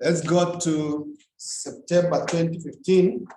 Let's go to September 2015.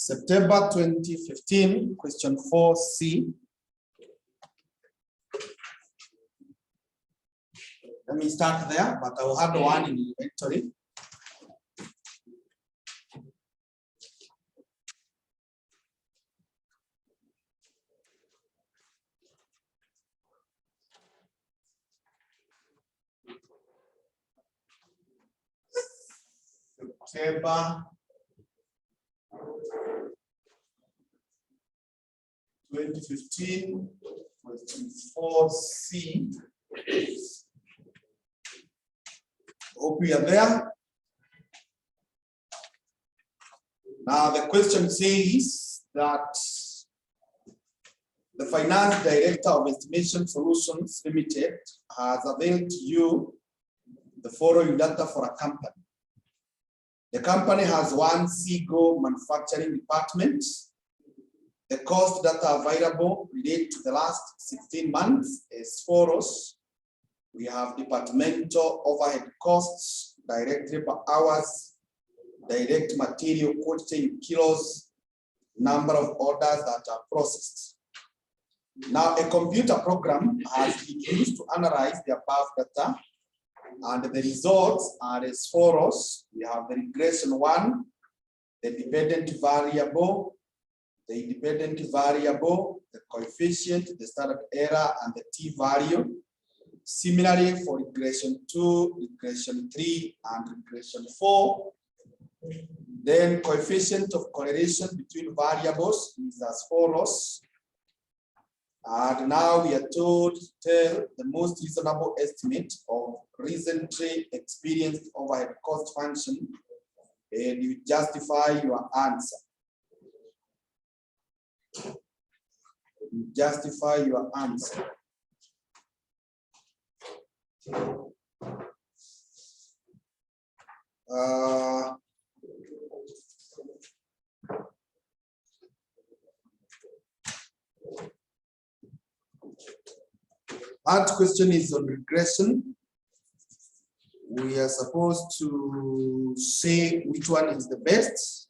September 2015, question 4C. Let me start there, but I will have the one in inventory. September 2015, question 4C. Hope we are there. Now the question says that the Finance Director of Estimation Solutions Limited has availed to you the following data for a company. The company has one SIGO manufacturing department. The cost data available relate to the last 16 months as follows. We have departmental overhead costs, direct labor hours, direct material quantity in kilos, number of orders that are processed. Now, a computer program has been used to analyze the above data, and the results are as follows. We have the regression one, the dependent variable, the independent variable, the coefficient, the standard error, and the t-value. Similarly, for regression 2, regression 3, and regression 4, then coefficient of correlation between variables is as follows. And now we are told to tell the most reasonable estimate of recently experienced overhead cost function, and you justify your answer. You justify your answer. That question is on regression. We are supposed to say which one is the best.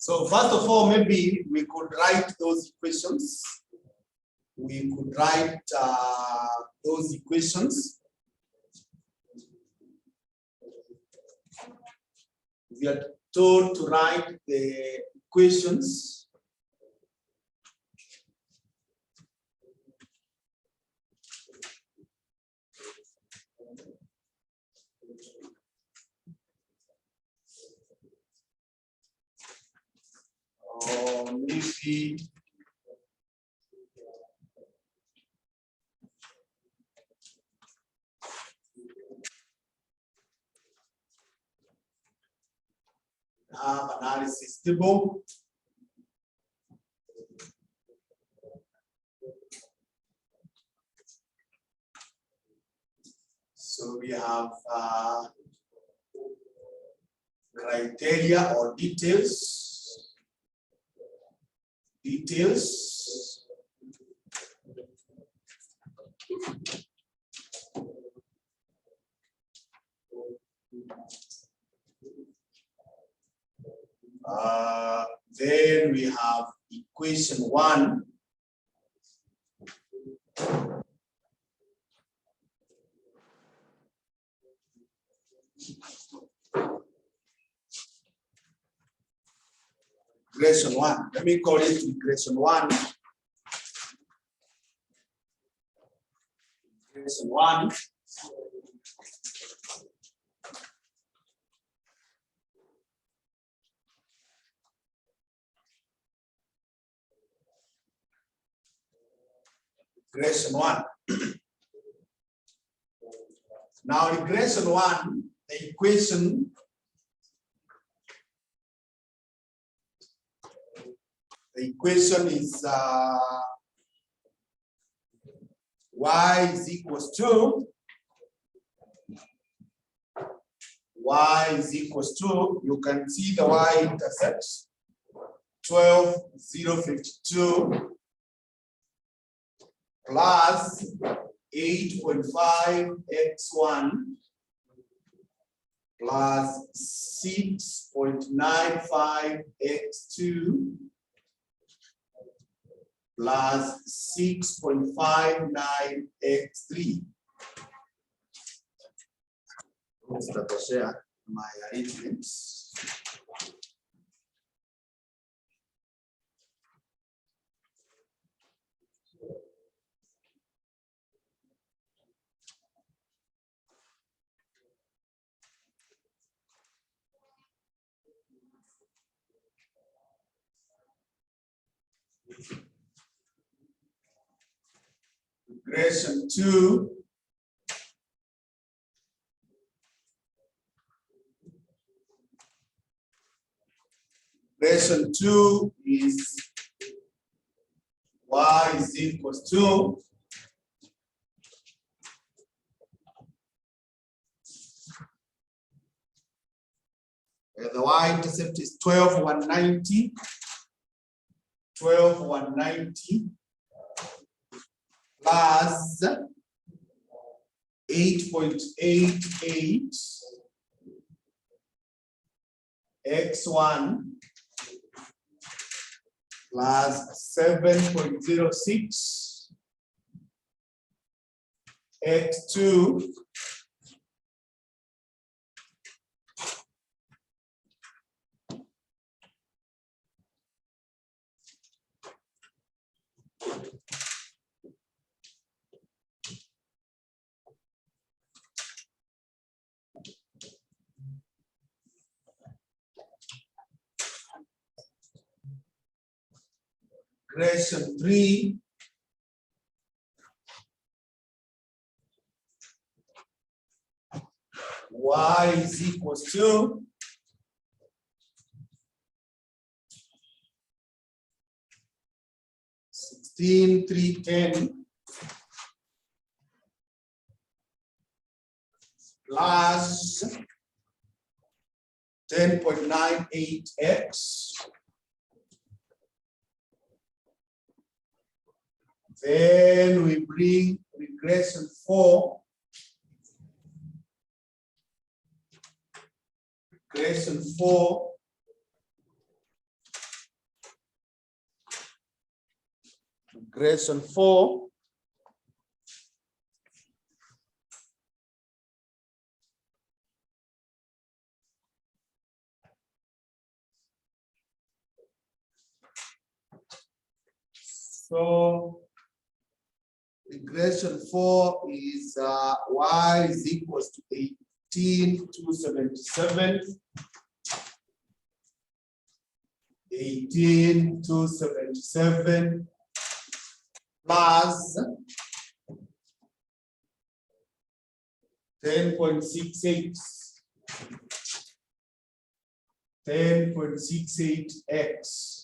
So first of all, maybe we could write those equations. We could write those equations. We are told to write the equations. Maybe analysis table. So we have criteria or details. Then we have equation 1. Regression 1. Let me call it regression 1. Regression 1. Regression 1. Now, regression 1, the equation is y is equals to you can see the y-intercept 12, 0, 52 plus 8.5 x1 plus 6.95 x2 plus 6.59 x3. Share my arrangements. Regression 2. Regression 2 is y is equals to the y-intercept is 12, 190 plus 8.88 x1 plus 7.06 x2 regression 3 y is equals to 16,310 plus 10.98x. Then we bring regression 4. Regression 4. Regression 4. So regression 4 is y is equals to 18,277. 18,277 plus 10.68. 10.68x.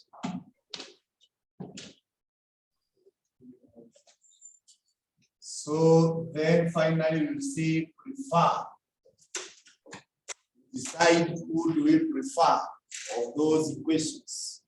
So then finally we say prefer. Decide who do we prefer of those equations.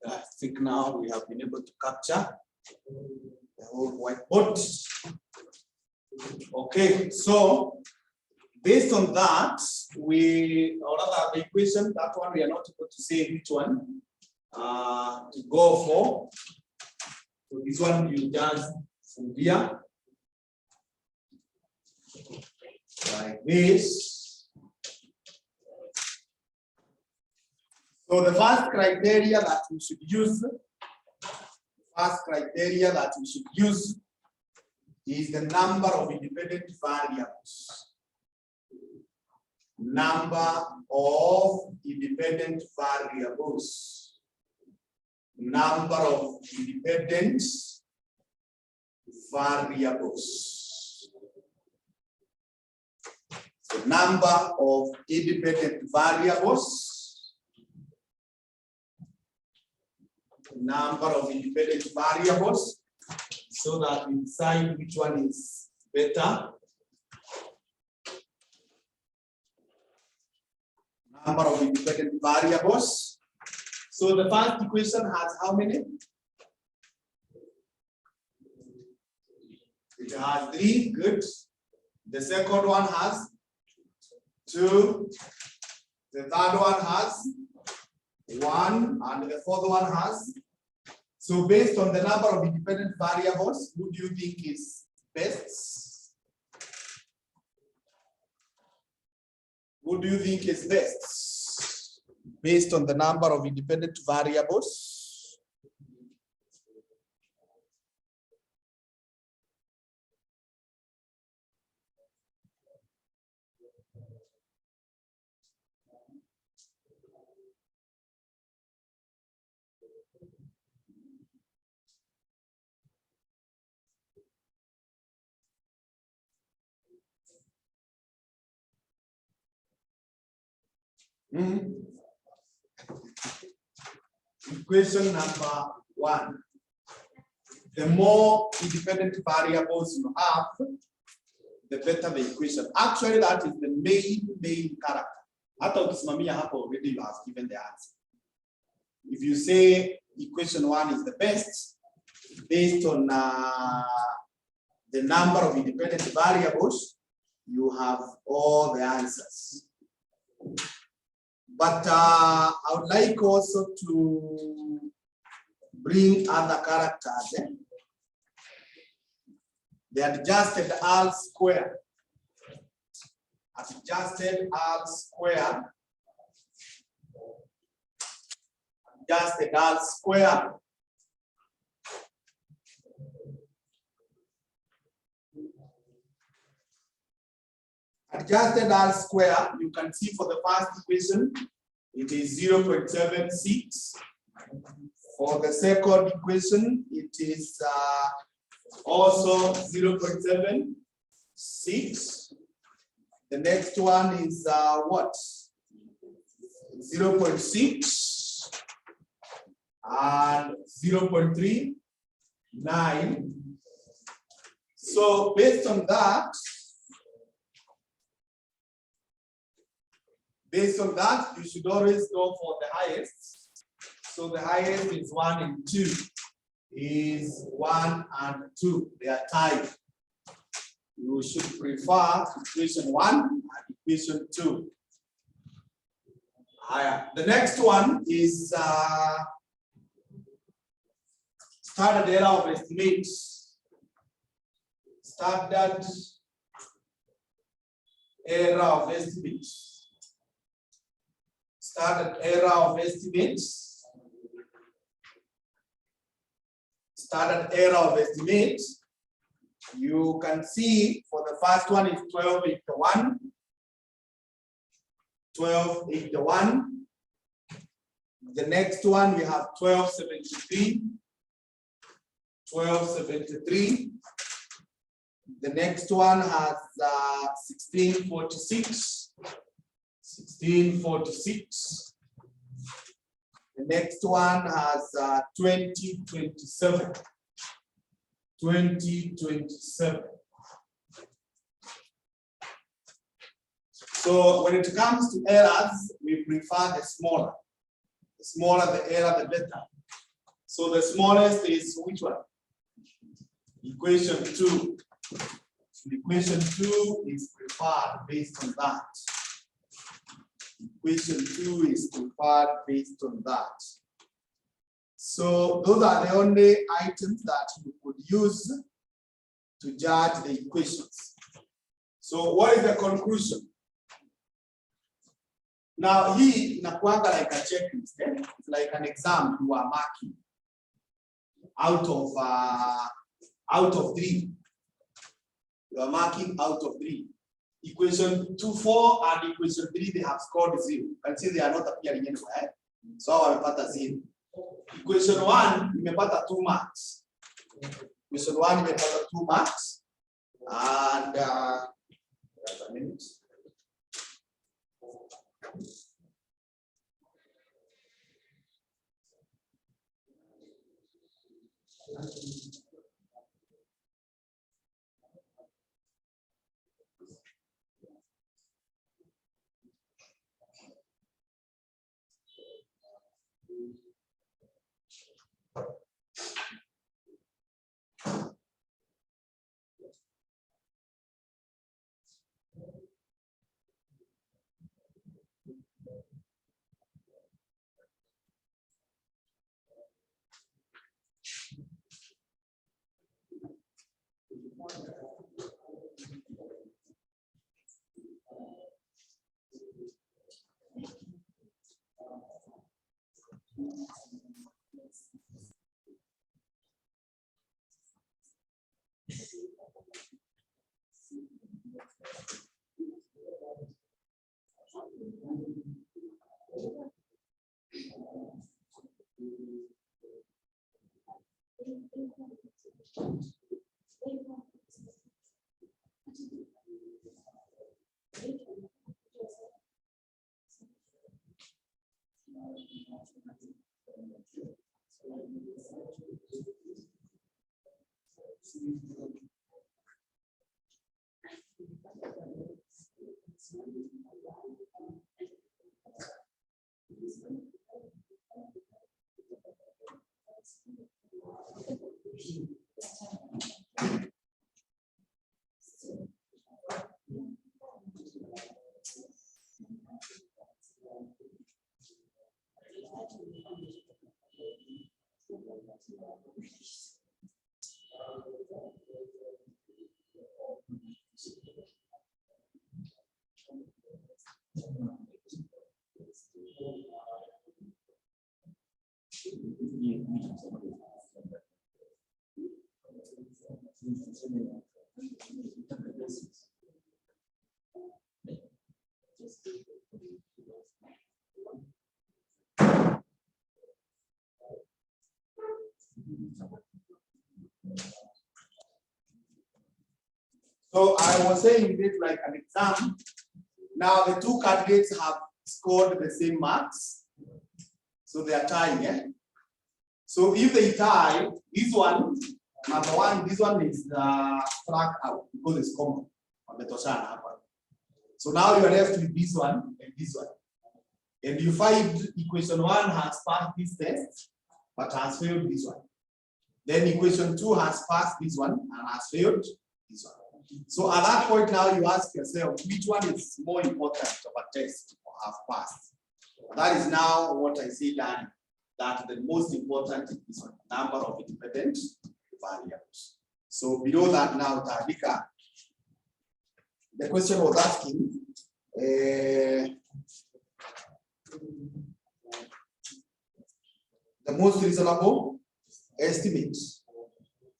I think now we have been able to capture the whole whiteboard. Okay, so based on that, or rather the equation, that one we are not able to say which one to go for. So this one you just from here like this. So the first criteria that we should use, is the number of independent variables. Number of independent variables. Number of independent variables. The number of independent variables. Number of independent variables, so that we decide which one is better. Number of independent variables. So the first equation has how many? It has 3, good. The second one has 2. The third one has 1, and the fourth one has. So based on the number of independent variables, who do you think is best? Who do you think is best? Based on the number of independent variables. Equation number 1. The more independent variables you have, the better the equation. Actually, that is the main character. Hata ukisimamia hapo already you have given the answer. If you say equation 1 is the best, based on the number of independent variables, you have all the answers. But I would like also to bring other characters. The adjusted R square. Adjusted R square. Adjusted R square. Adjusted R square, you can see for the first equation, it is 0.76. For the second equation, it is also 0.76. The next one is what? 0.6 and 0.39. So based on that, you should always go for the highest. So the highest is 1 and 2. Is 1 and 2. They are tied. You should prefer equation 1 and equation 2. The next one is standard error of estimate. Standard error of estimate. Standard error of estimate. Standard error of estimate. You can see for the first one is 1281. 1281. The next one we have 1273. 1273. The next one has 1646. 1646. The next one has 2027. 2027. So when it comes to errors, we prefer the smaller. The smaller the error, the better. So the smallest is which one? Equation 2. Equation 2 is preferred based on that. Equation 2 is preferred based on that. So those are the only items that you could use to judge the equations. So what is the conclusion? Now hii inakuanga like a checklist. It's like an exam you are marking out of 3. You are marking out of 3. Equation 2, 4 and equation 3 they have scored 0. You can see they are not appearing anywhere. So wamepata 0. Equation 1 imepata 2 marks. Equation 1 imepata 2 marks. And just a minute. So I was saying this like an exam. Now the two candidates have scored the same marks. So they are tying, eh? So if they tie, this one, number one, this one is struck out because it's common. So now you are left with this one and this one. And you find equation one has passed this test, but has failed this one. Then equation two has passed this one and has failed this one. So at that point now you ask yourself, which one is more important of a test or have passed? That is now what I say, Dan, that the most important is this one, number of independent variables. So below that now, Tadika, the question was asking, the most reasonable estimate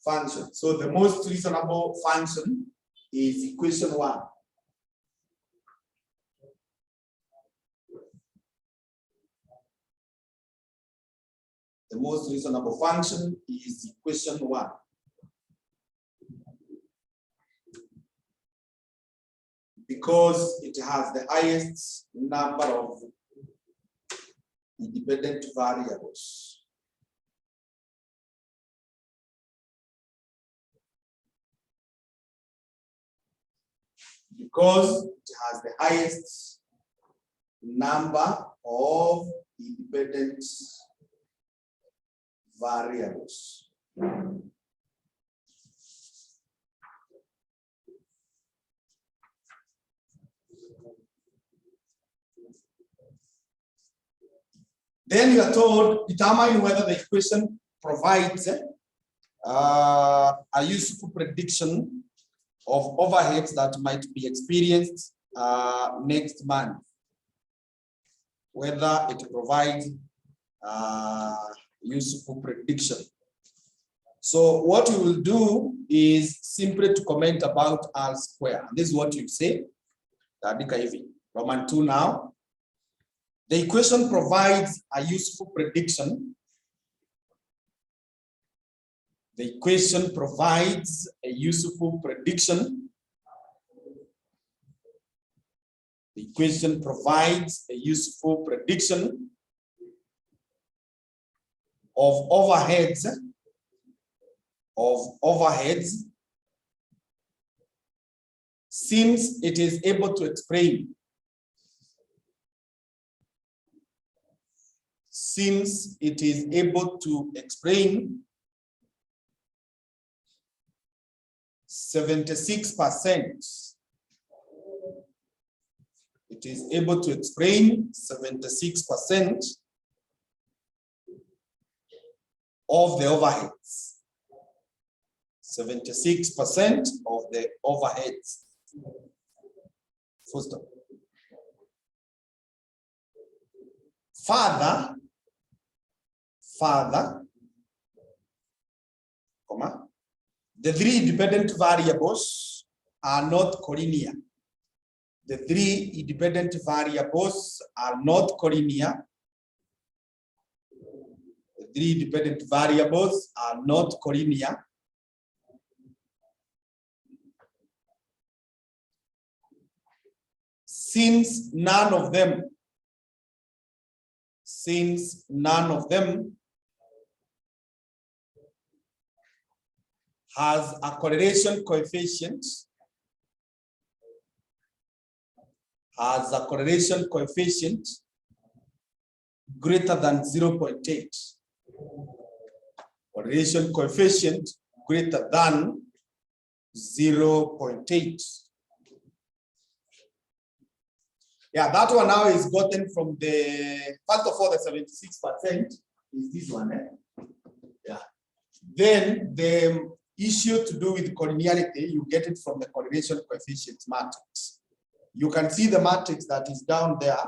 function. So the most reasonable function is equation one. The most reasonable function is equation one. Because it has the highest number of independent variables. Because it has the highest number of independent variables. Then you are told, determine whether the equation provides a useful prediction of overheads that might be experienced next month. Whether it provides useful prediction. So what you will do is simply to comment about R square. This is what you say. Roman 2 now. The equation provides a useful prediction. The equation provides a useful prediction. The equation provides a useful prediction of overheads since it is able to explain since it is able to explain 76%. It is able to explain 76% of the overheads. 76% of the overheads. First of all. Further, the three independent variables are not collinear. The three independent variables are not collinear. The three independent variables are not collinear. Since none of them has a correlation coefficient, greater than 0.8. Correlation coefficient greater than 0.8. Yeah, that one now is gotten from the, first of all, the 76% is this one. Eh? Yeah. Then the issue to do with collinearity, you get it from the correlation coefficient matrix. You can see the matrix that is down there.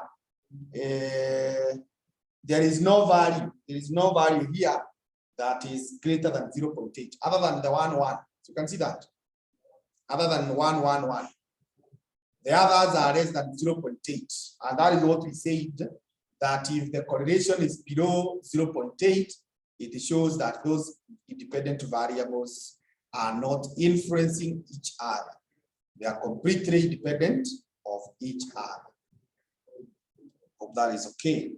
There is no value. There is no value here that is greater than 0.8, other than the 1, 1. So you can see that. Other than 1, 1, 1. The others are less than 0.8. And that is what we said, that if the correlation is below 0.8, it shows that those independent variables are not influencing each other. They are completely independent of each other. Hope that is okay.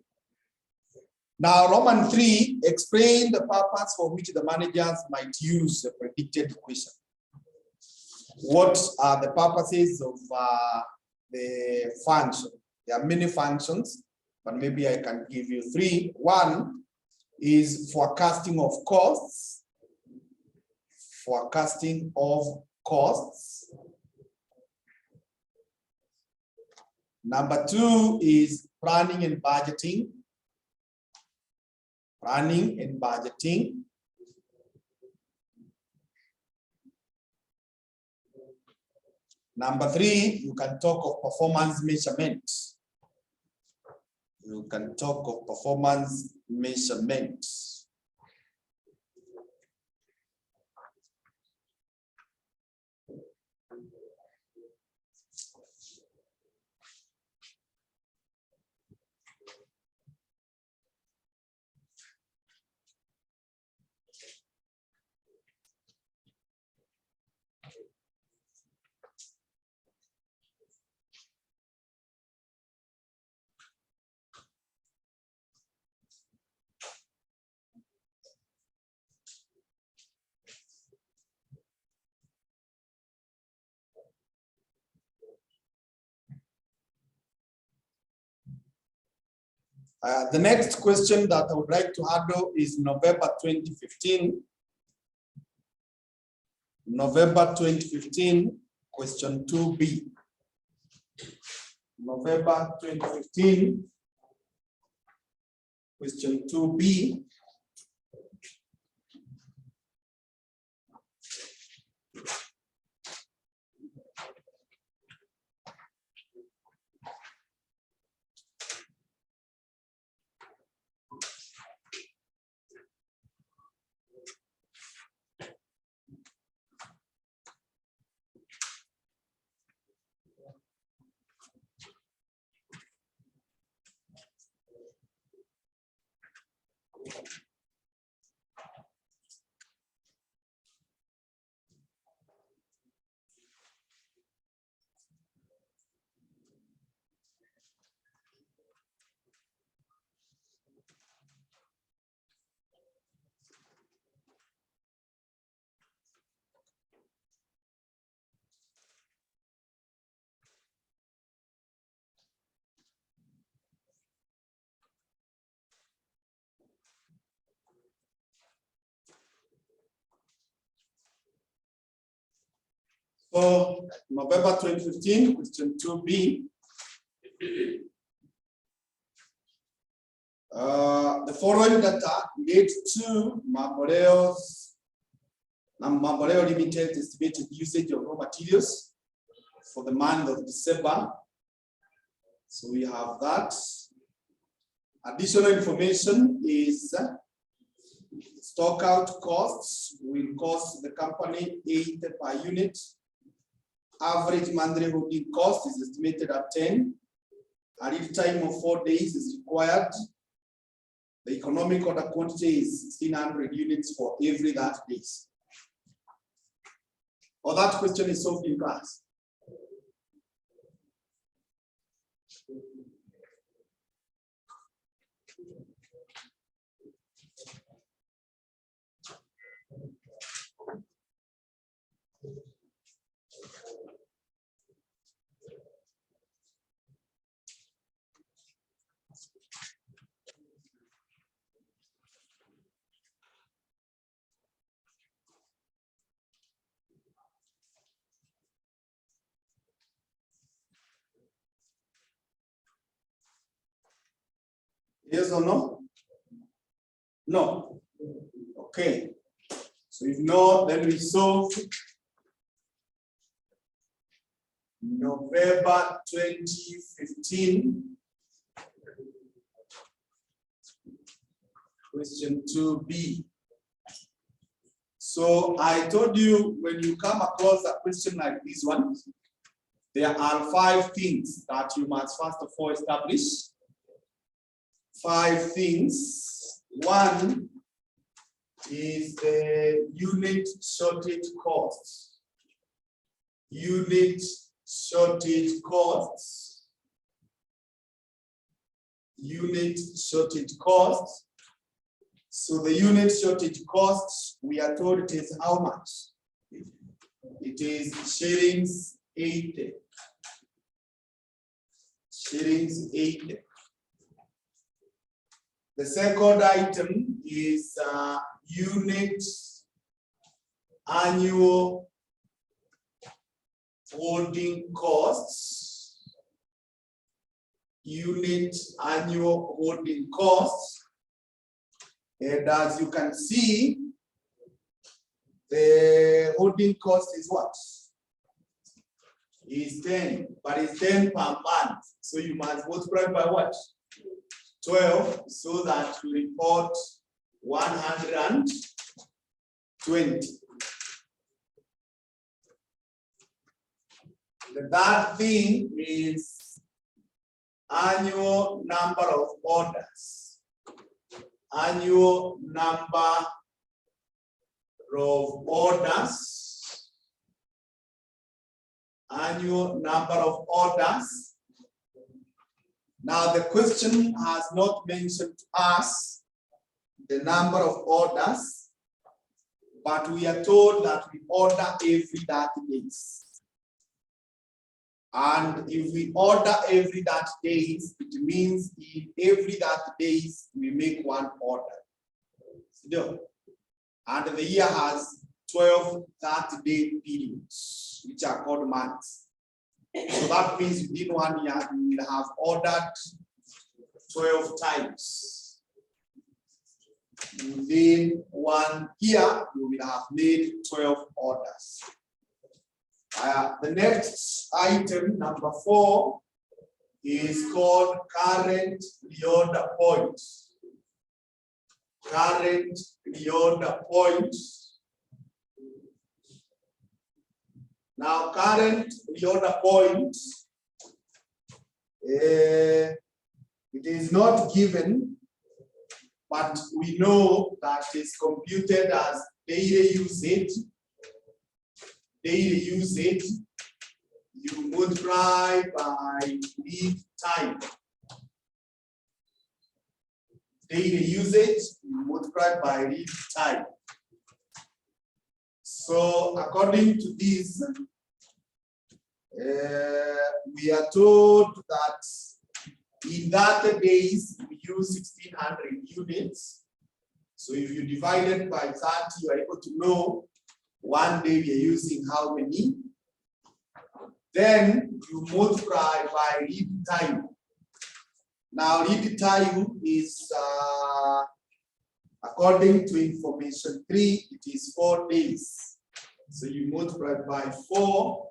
Now, Roman 3, explain the purpose for which the managers might use the predicted equation. What are the purposes of the function? There are many functions, but maybe I can give you 3. One is forecasting of costs. Forecasting of costs. Number 2 is planning and budgeting. Planning and budgeting. Number 3, you can talk of performance measurement. You can talk of performance measurement. The next question that I would like to handle is November 2015. November 2015, question 2B. November 2015, question 2B. So November 2015, question 2B. The following data lead to Mamboleo Limited estimated usage of raw materials for the month of December. So we have that. Additional information is stock out costs will cost the company 8 per unit. Average monthly holding cost is estimated at 10. A lead time of 4 days is required. The economic order quantity is 1,600 units for every 30 days. Or that question is solved in class. Yes or no? No. Okay. So if no, then we solve November 2015. Question 2B. So I told you when you come across a question like this one, there are 5 things that you must first of all establish. 5 things. 1 is the unit shortage cost. unit shortage costs. Unit shortage costs. So the unit shortage costs, we are told it is how much? It is shillings 80. Shillings 80. The second item is unit annual holding costs. Unit annual holding costs. And as you can see, the holding cost is what? Is 10, but it's 10 per month. So you must multiply by what? 12, so that you report 120. The third thing is annual number of orders. Annual number of orders. Annual number of orders. Now the question has not mentioned to us the number of orders, but we are told that we order every 30 days. And if we order every 30 days, it means in every 30 days, we make one order. And the year has 12 30-day periods, which are called months. So that means within 1 year, we will have ordered 12 times. Within 1 year, we will have made 12 orders. The next item, number 4, is called current reorder point. Current reorder point. Now, current reorder point, it is not given, but we know that it's computed as daily usage. Daily usage, you multiply by lead time. Daily usage, you multiply by lead time. So according to this, we are told that in 30 days, we use 1,600 units. So if you divide it by 30, you are able to know 1 day we are using how many. Then you multiply by lead time. Now lead time is, according to information 3, it is 4 days. So you multiply by 4,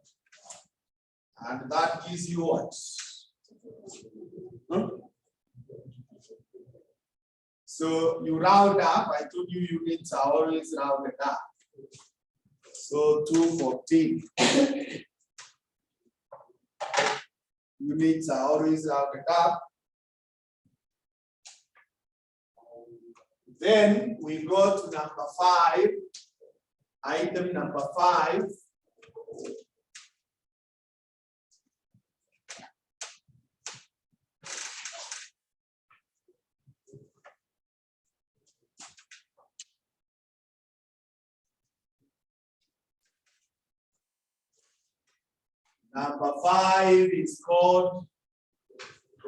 and that gives you what? So you round up. I told you units are always rounded up. So 214. Units are always rounded up. Then we go to number 5. Item number 5. Number 5 is called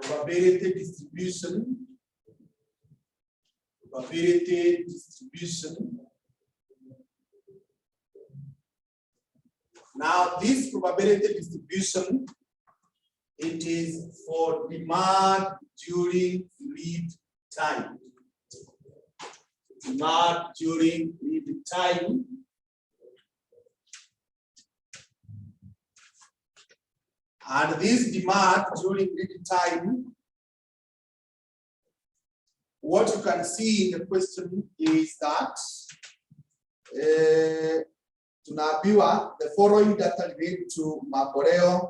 probability distribution. Probability distribution. Now, this probability distribution, it is for demand during lead time. Demand during lead time. And this demand during lead time, what you can see in the question is that tunaambiwa the following data relate to Maboreo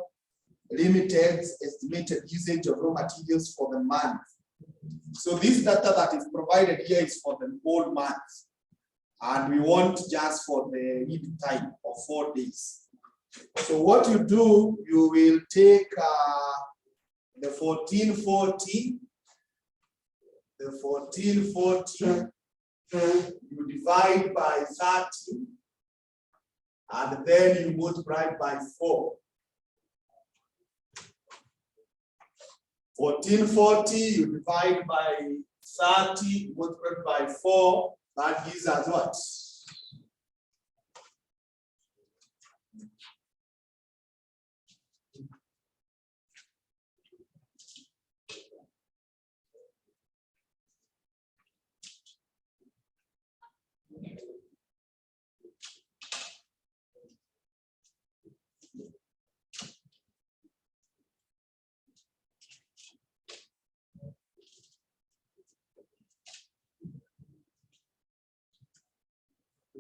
Limited's estimated usage of raw materials for the month. So this data that is provided here is for the whole month, and we want just for the lead time of 4 days. So what you do, you will take the 1440, you divide by 30, and then you multiply by 4. 1440, you divide by 30, multiplied by 4, that gives us what?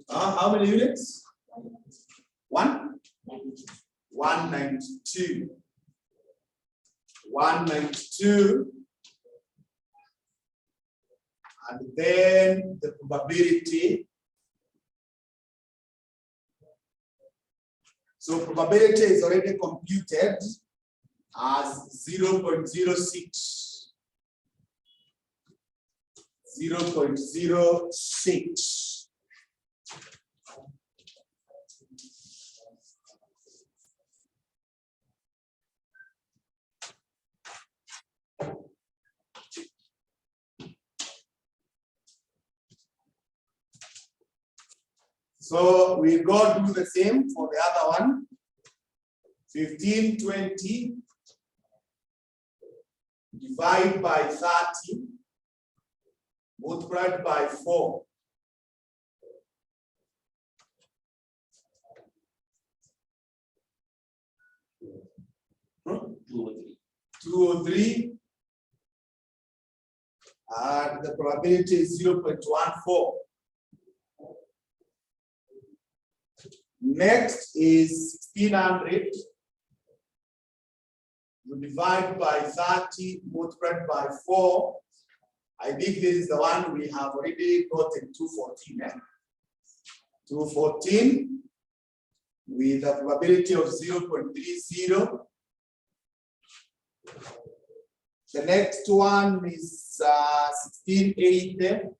How many units? 192. 192. And then the probability. So probability is already computed as 0.06. 0.06. So we go do the same for the other one. 1520 divide by 30 multiplied by 4. Hmm? 203. And the probability is 0.14. Next is 1600. You divide by 30, multiplied by 4. I think this is the one we have already gotten 214. 214 with a probability of 0.30. The next one is 1680.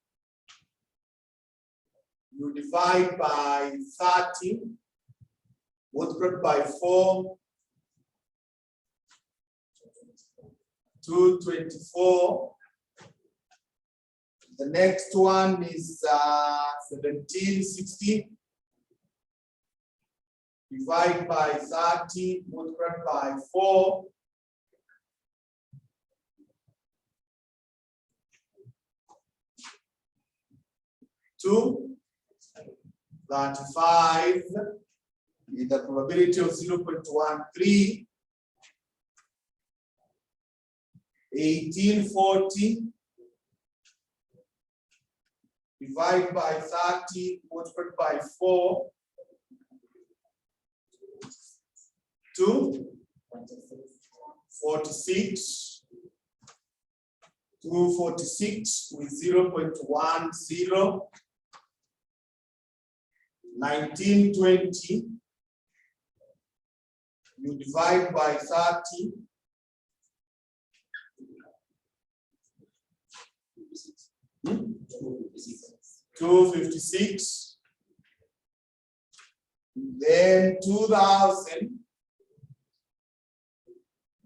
You divide by 30, multiplied by 4, 224. The next one is 1760. Divide by 30, multiplied by 4. 35 with the probability of 0.13. 1840 divide by 30 multiplied by 4. 246. 246 with 0.10. 1920, you divide by 30. 256. Then 2000,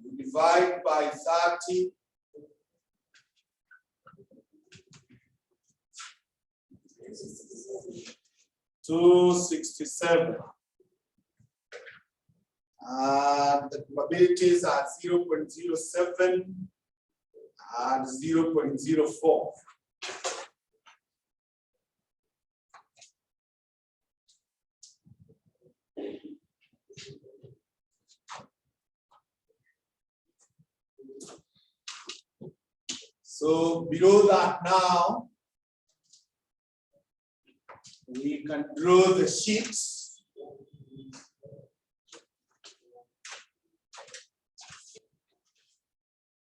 you divide by 30. 267. The probabilities are 0.07 and 0.04. So below that now, we can draw the sheets.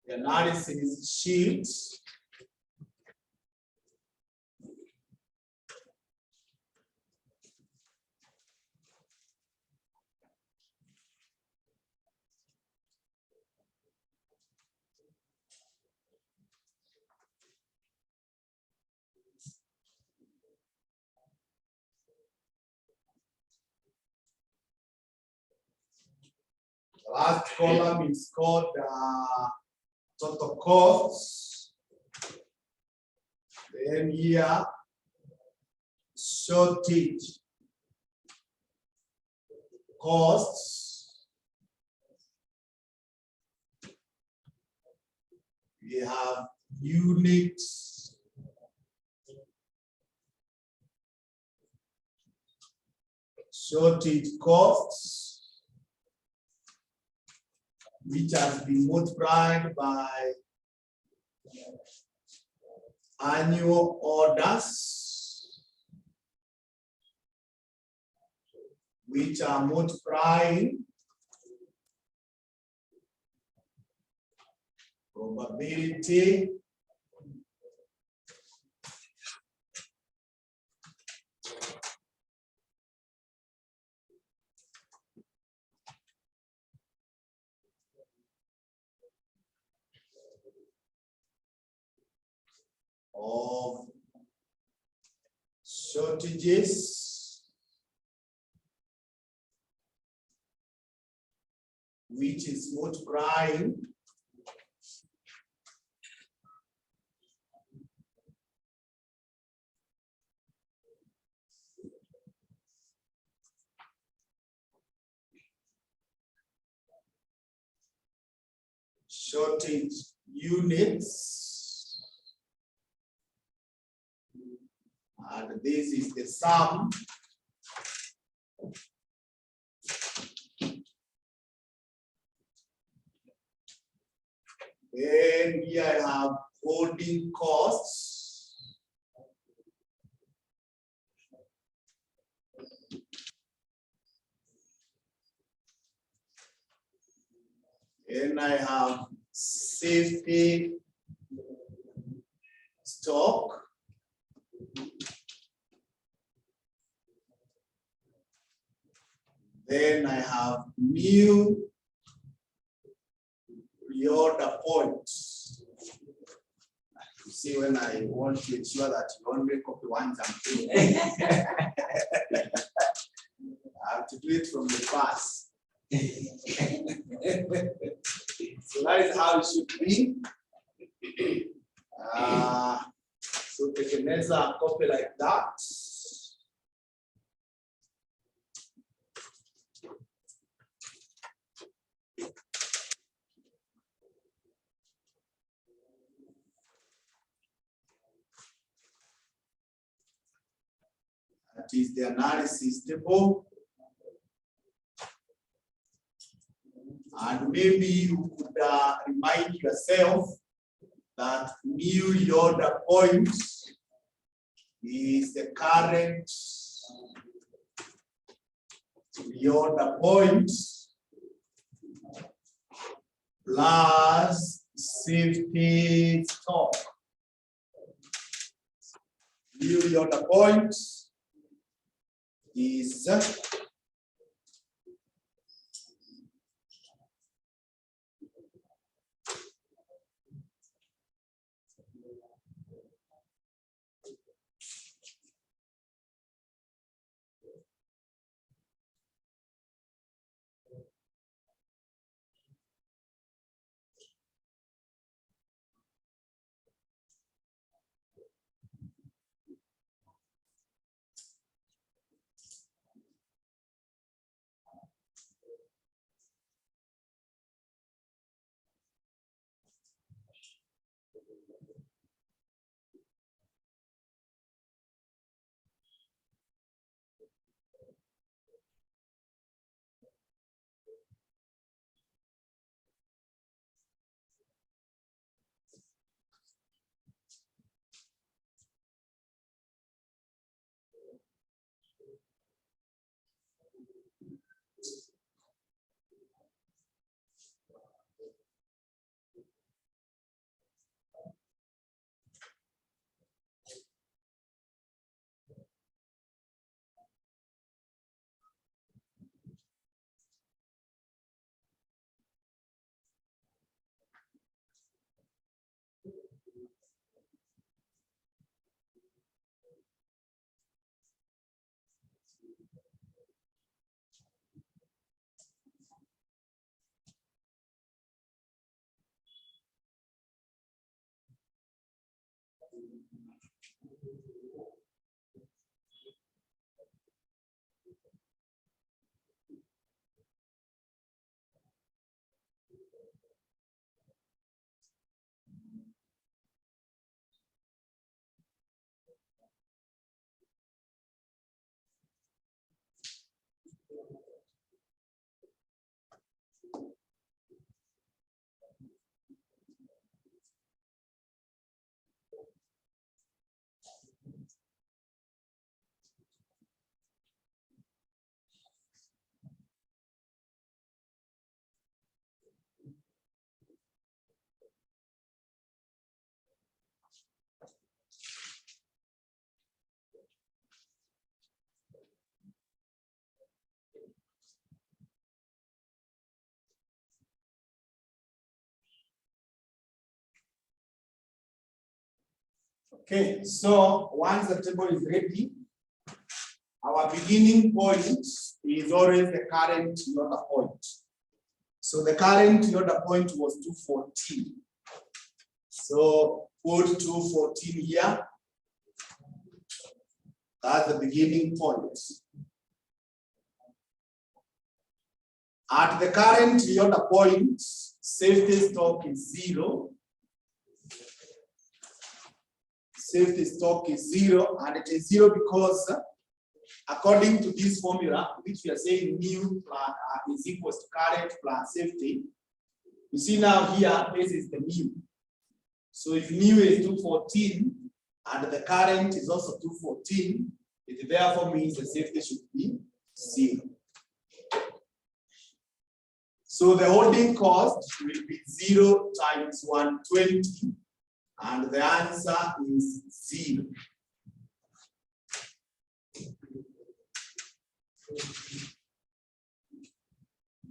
The analysis sheets. The last column is called total costs. Then here, shortage costs. We have units. Shortage costs, which has been multiplied by annual orders, which are multiplying probability of shortages, which is multiplying shortage units, and this is the sum then here I have holding costs, and I have safety stock, then I have new reorder points. You see, when I want to ensure that you only copy ones and two, I have to do it from the past. So that is how it should be. So tekeneza a copy like that. That is the analysis table. And maybe you could remind yourself that new reorder point is the current reorder point plus safety stock. New reorder point is Okay, so once the table is ready, our beginning point is always the current order point. So the current order point was 214. So put 214 here. That's the beginning point. At the current order point, safety stock is 0. Safety stock is 0, and it is 0 because according to this formula, which we are saying mu is equals to current plus safety, you see now here, this is the mu. So if mu is 214 and the current is also 214, it therefore means the safety should be 0. So the holding cost will be 0 times 120, and the answer is 0.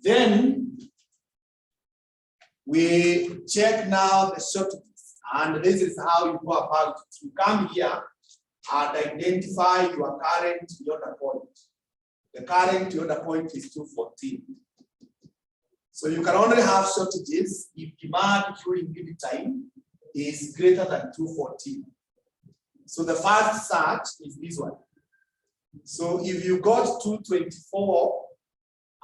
Then we check now the shortages, and this is how you go about it. You come here and identify your current order point. The current order point is 214. So you can only have shortages if demand during lead time is greater than 214. So the first search is this one. So if you got 224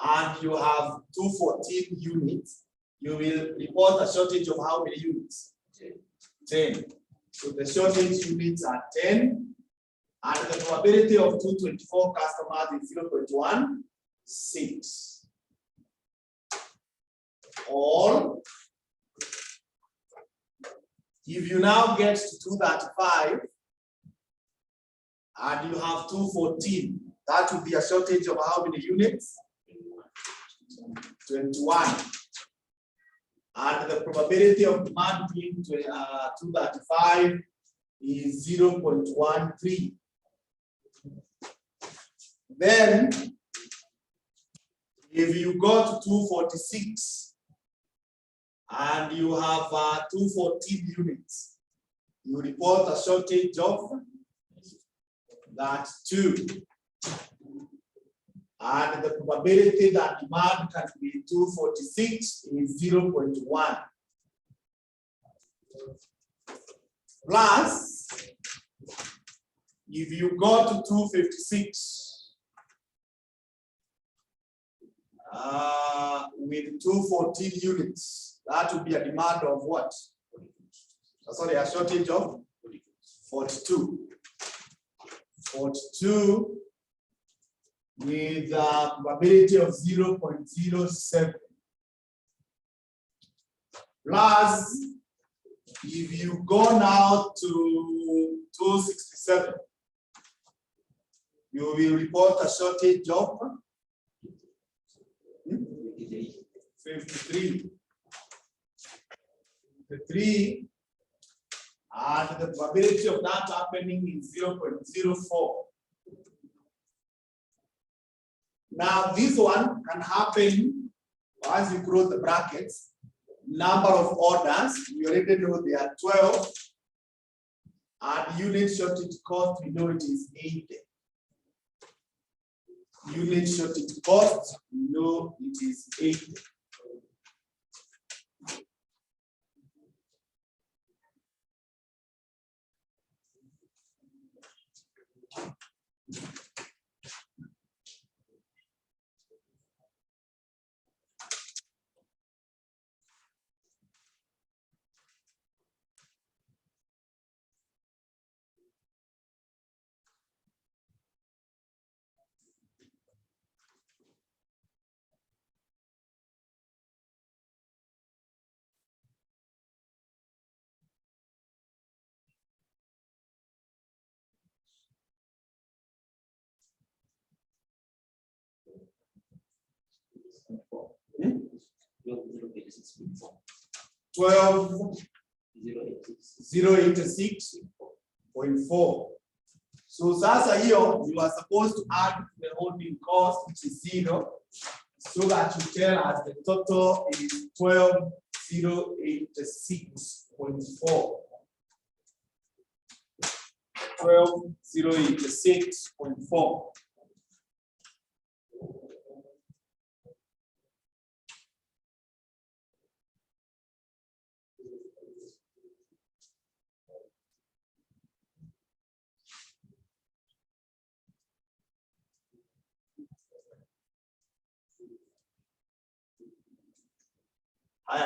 and you have 214 units, you will report a shortage of how many units? 10. So the shortage units are 10, and the probability of 224 customers is 0.16. Or if you now get to 235 and you have 214, that would be a shortage of how many units? 21. And the probability of demand being 235 is 0.13. Then, if you go to 246 and you have 214 units, you report a shortage of that 2. And the probability that demand can be 246 is 0.1. Plus, if you go to 256 with 214 units, that would be a demand of what? Sorry, a shortage of 42. 42 with a probability of 0.07. Plus, if you go now to 267, you will report a shortage of 53. 53, and the probability of that happening is 0.04. Now, this one can happen as you close the brackets. Number of orders, we already know there are 12, and unit shortage cost, we know it is 80. Unit shortage cost, we know it is 80. 12,086.4. So sasa hiyo, you are supposed to add the holding cost, which is 0, so that you tell us the total is 12,086.4. 12,086.4.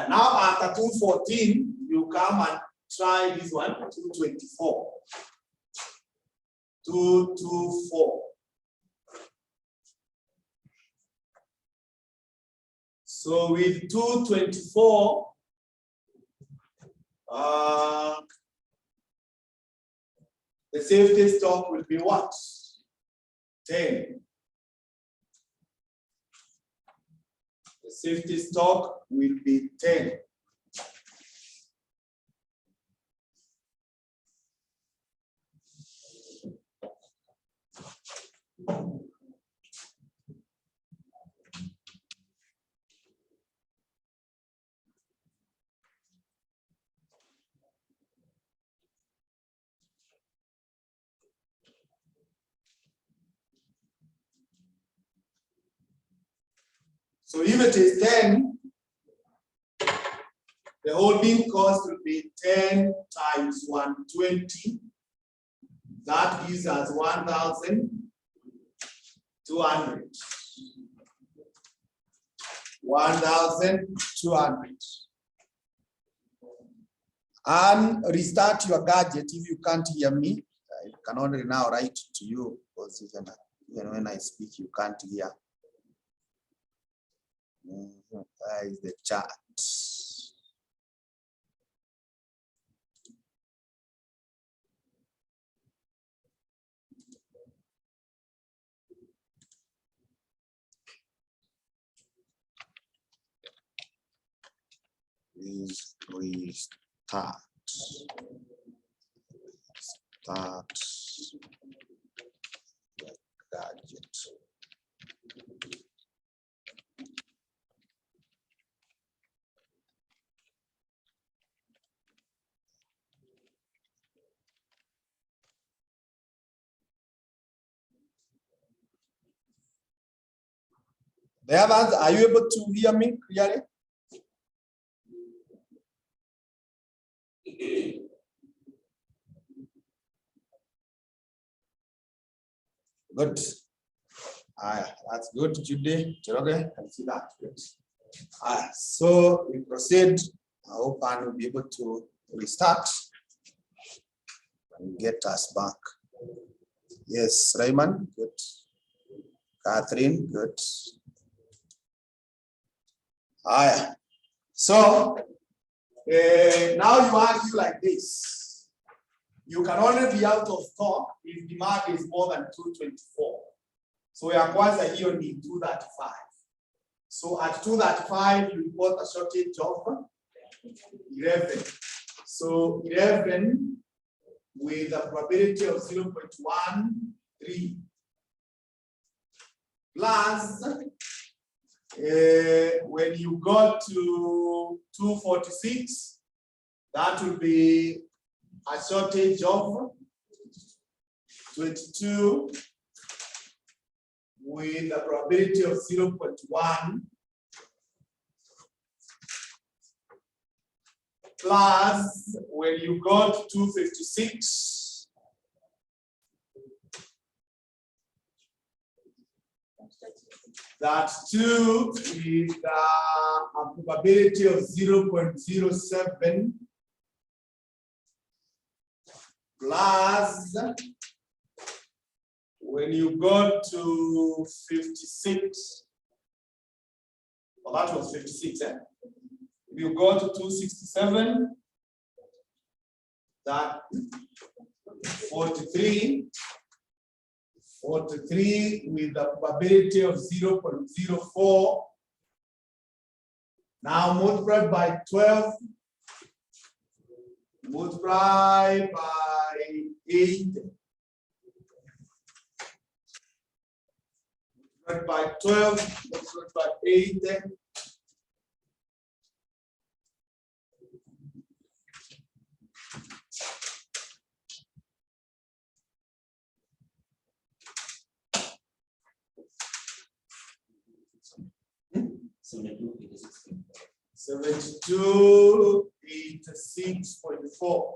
Now after 214, you come and try this one, 224. 224. So with 224, the safety stock will be what? 10. The safety stock will be 10. So if it is 10, the holding cost will be 10 times 120. That gives us 1,200. 1,200. And restart your gadget if you can't hear me. I can only now write to you because even when I speak, you can't hear. Where is the chat? Please restart. Start the gadget. The others, are you able to hear me clearly? Good. That's good, Judy. Okay, I see that. Good. So we proceed. I hope I will be able to restart and get us back. Yes, Raymond, good. Catherine, good. So now you argue like this. You can only be out of stock if demand is more than 224. So ya kwanza hiyo ni 235. So at 235, you report a shortage of 11. So 11 with a probability of 0.13 plus when you go to 246, that will be a shortage of 22 with a probability of 0.1 plus when you got 256, that 2 is a probability of 0.07 plus when you got to 56, well, that was 56, eh? If you go to 267, that 43 with a probability of 0.04. Now multiply by 12. Multiply by 8. Multiply by 12. Multiply by 8. 72, 86.4.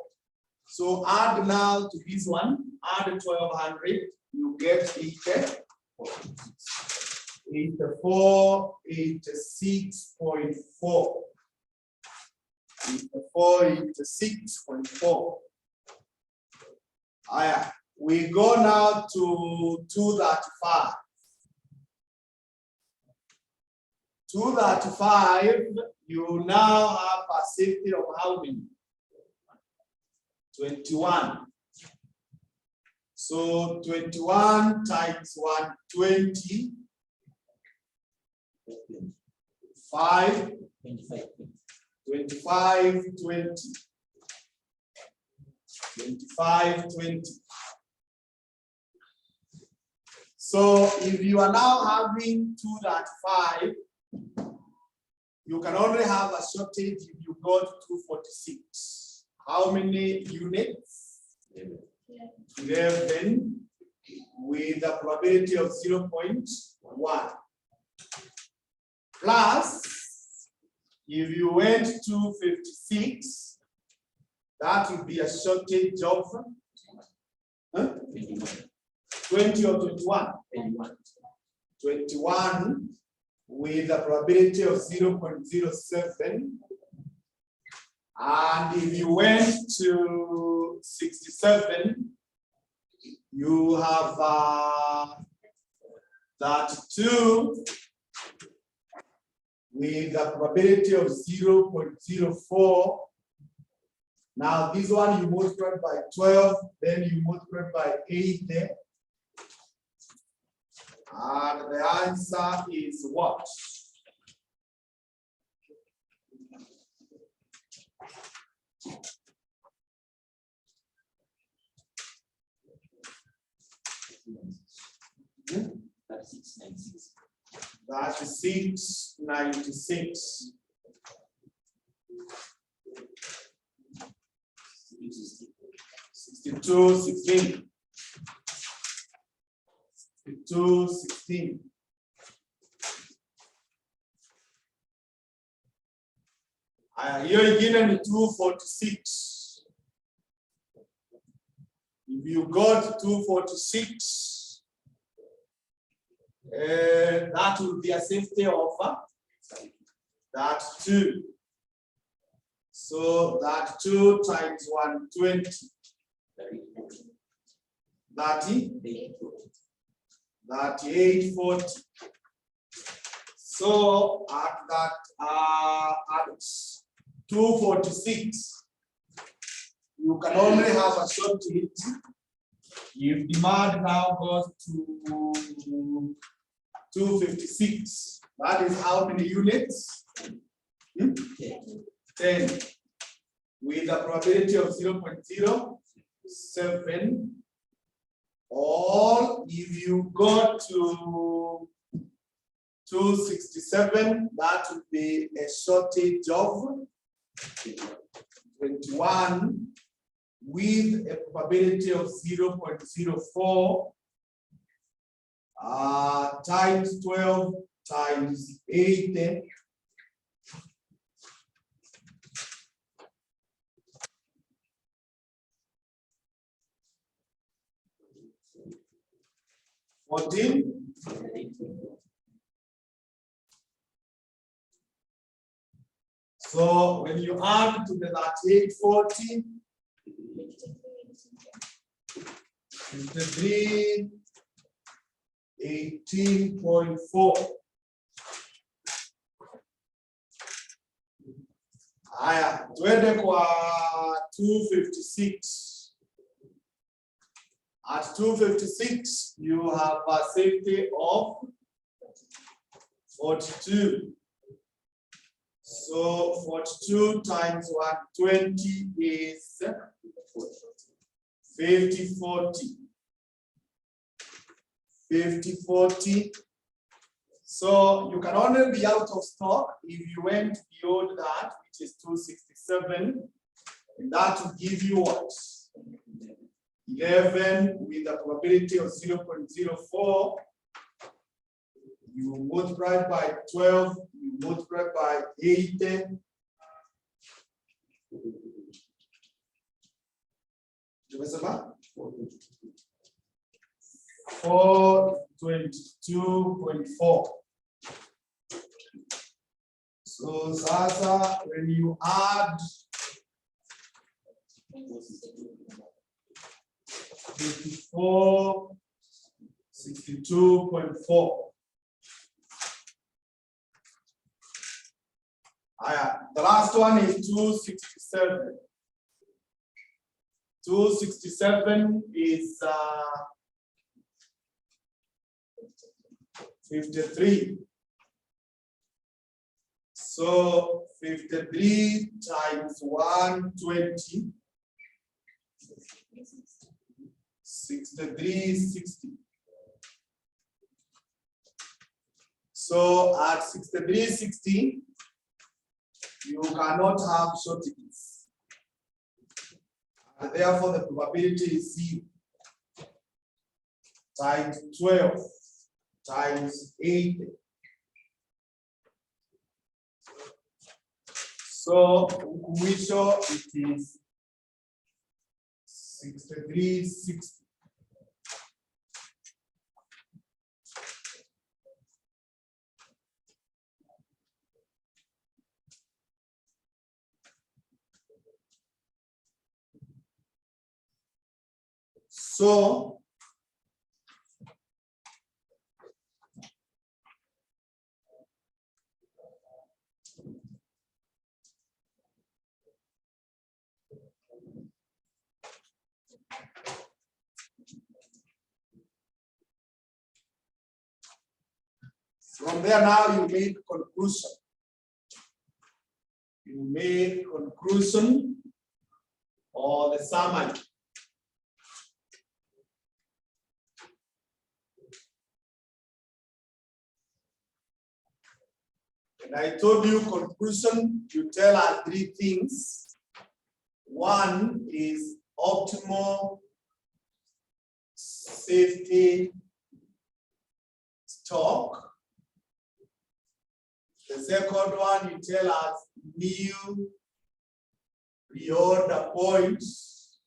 So add now to this one, add 1200, you get 84, 86.4. 84, 86.4. We go now to 235. 235, you now have a safety of how many? 21. So 21 times 120, 5, 25, 20. 25, 20. So if you are now having 235, you can only have a shortage if you got 246. How many units? 11 with a probability of 0.1. Plus, if you went to 56, that would be a shortage of 20 or 21? 21 with a probability of 0.07. And if you went to 67, you have that 2 with a probability of 0.04. Now this one you multiply by 12, then you multiply by 8 there. And the answer is what? That's 696. 62, 16. 62, 16. Here again in 246. If you got 246, that will be a safety offer. That 2. So that 2 times 120. 3840. So at that at 246, you can only have a shortage if demand now goes to 256. That is how many units? 10. With a probability of 0.07. Or if you go to 267, that would be a shortage of 21 with a probability of 0.04 times 12 times 8. So when you add to the 3840, 53, 18.4. Haya, twende kwa 256. At 256, you have a safety of 42. So 42 times 120 is 50/40. 50/40. So you can only be out of stock if you went beyond that, which is 267. And that will give you what? 11 with a probability of 0.04. You multiply by 12, you multiply by 80. Tumesema 422.4. So sasa when you add 54, 62.4. The last one is 267. 267 is 53. So 53 times 120, 6360. So at 6360, you cannot have shortages. And therefore, the probability is 0 times 12 times 80. So, mwisho it is 6360. So, from there now you make conclusion. You make conclusion or the summary. And I told you conclusion, you tell us 3 things. One is optimal safety stock. The second one, you tell us new reorder points.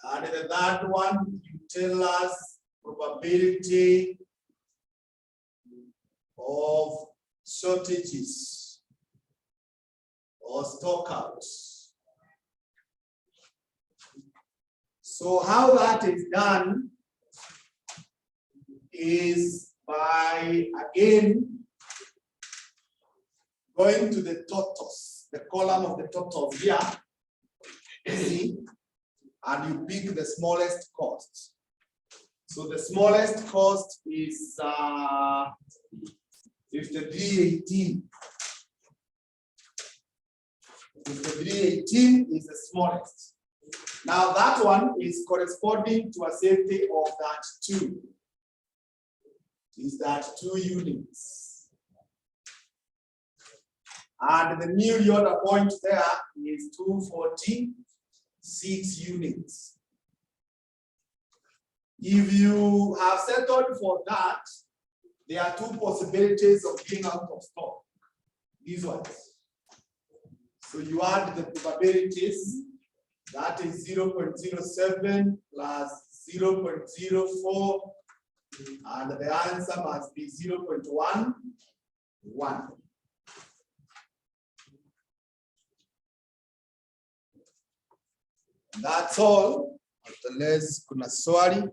And the third one, you tell us probability of shortages or stockouts. So how that is done is by, again, going to the totals, the column of the totals here, see, and you pick the smallest cost. So the smallest cost is 5318. 5318 is the smallest. Now that one is corresponding to a safety of that 2. Is that 2 units. And the new reorder point there is 246 units. If you have settled for that, there are 2 possibilities of being out of stock. These ones. So you add the probabilities, that is 0.07 plus 0.04, and the answer must be 0.11. That's all. Unless kuna swali.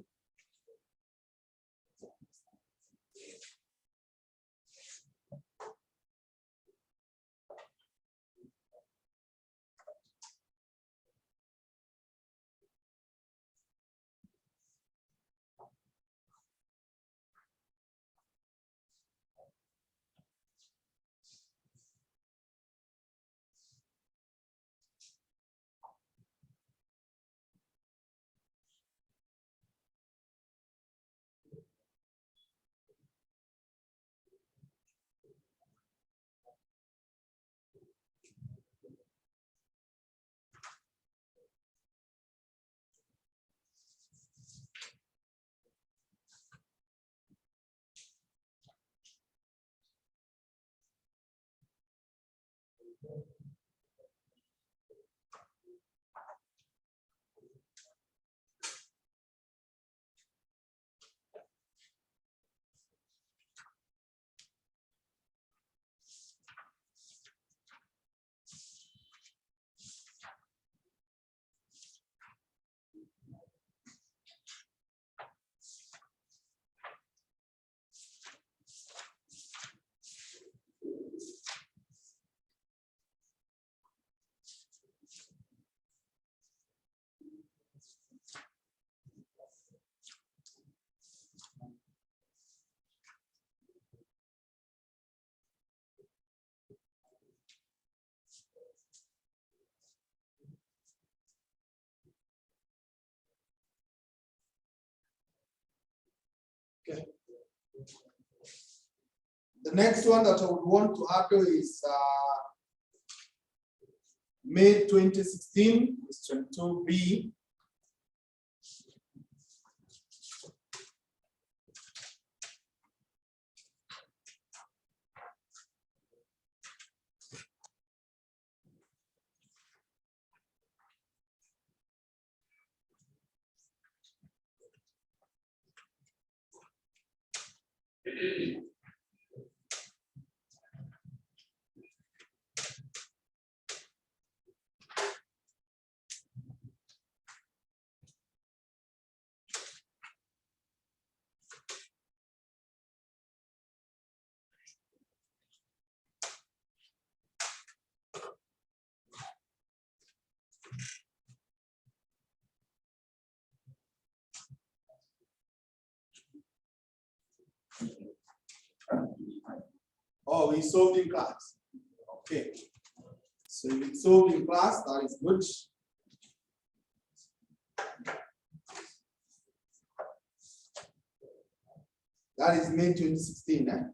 Okay. The next one that I would want to handle is May 2016, question 2B. Oh, we solved in class. Okay. So we solved in class, that is good. That is May 2016.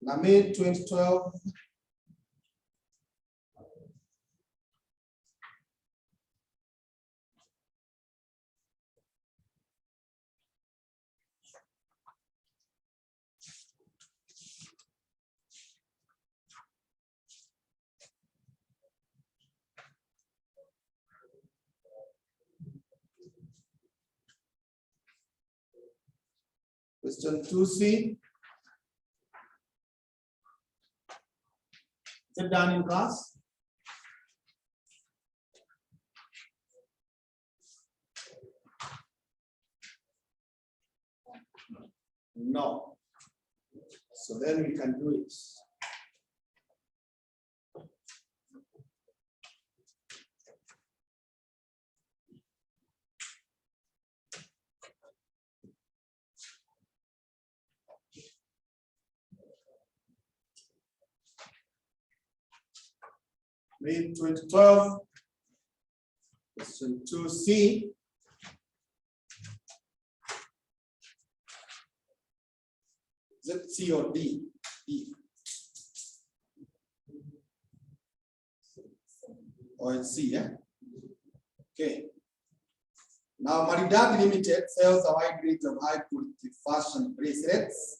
Now May 2012. Question 2C. Is it done in class? No. So then we can do it. May 2012, question 2C. Is it C or D? D. Or it's C, yeah? Okay. Now, Maridad Limited sells a wide range of high-quality fashion bracelets.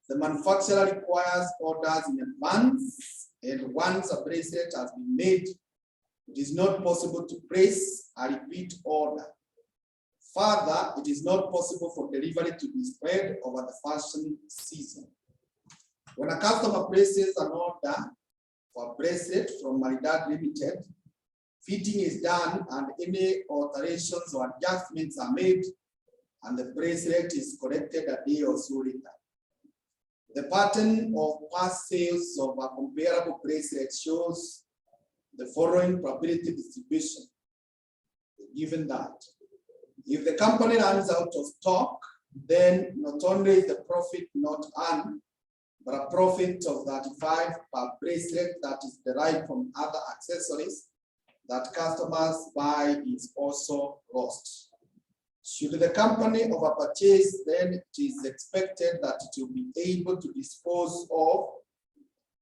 The manufacturer requires orders in advance, and once a bracelet has been made, it is not possible to place a repeat order. Further, it is not possible for delivery to be spread over the fashion season. When a customer places an order for a bracelet from Maridad Limited, fitting is done and any alterations or adjustments are made, and the bracelet is collected a day or so later. The pattern of past sales of a comparable bracelet shows the following probability distribution, given that if the company runs out of stock, then not only is the profit not earned, but a profit of 35 per bracelet that is derived from other accessories that customers buy is also lost. Should the company overpurchase, then it is expected that it will be able to dispose of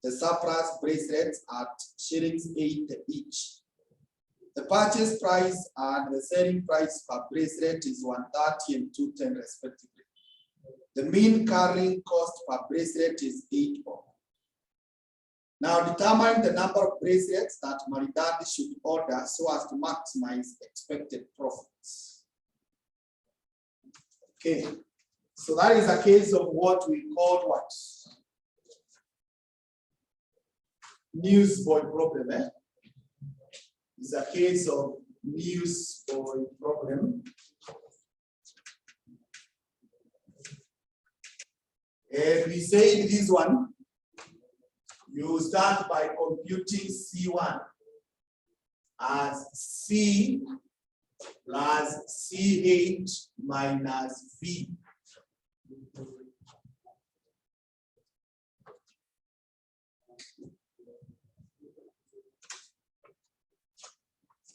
the surplus bracelets at shillings 8 each. The purchase price and the selling price per bracelet is 130 and 210 respectively. The mean carrying cost per bracelet is 8 bob. Now determine the number of bracelets that Maridadi should order so as to maximize expected profits. Okay, so that is a case of what we call what? Newsboy problem. It's a case of newsboy problem. And we say this one, you start by computing C1 as C plus CH minus V.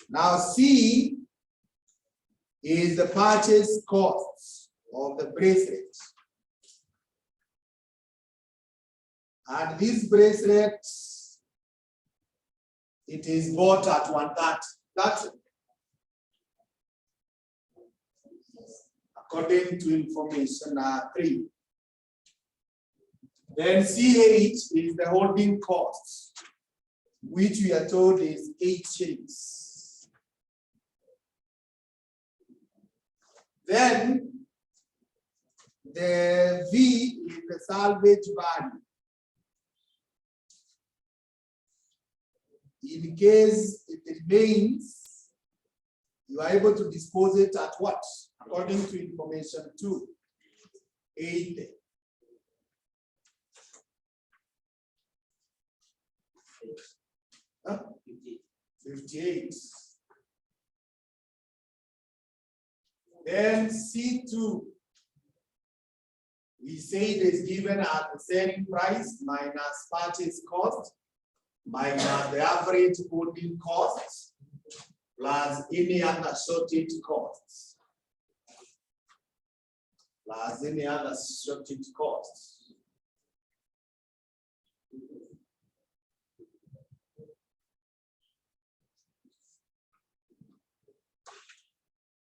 Now C is the purchase cost of the bracelet. And this bracelet, it is bought at 130. That's according to information 3. Then CH is the holding cost, which we are told is 8 shillings. Then the V is the salvage value. In case it remains, you are able to dispose it at what? According to information 2, 80. Huh? 58. Then C2, we say it is given at the selling price minus purchase cost minus the average holding costs plus any other shortage costs. Plus any other shortage costs.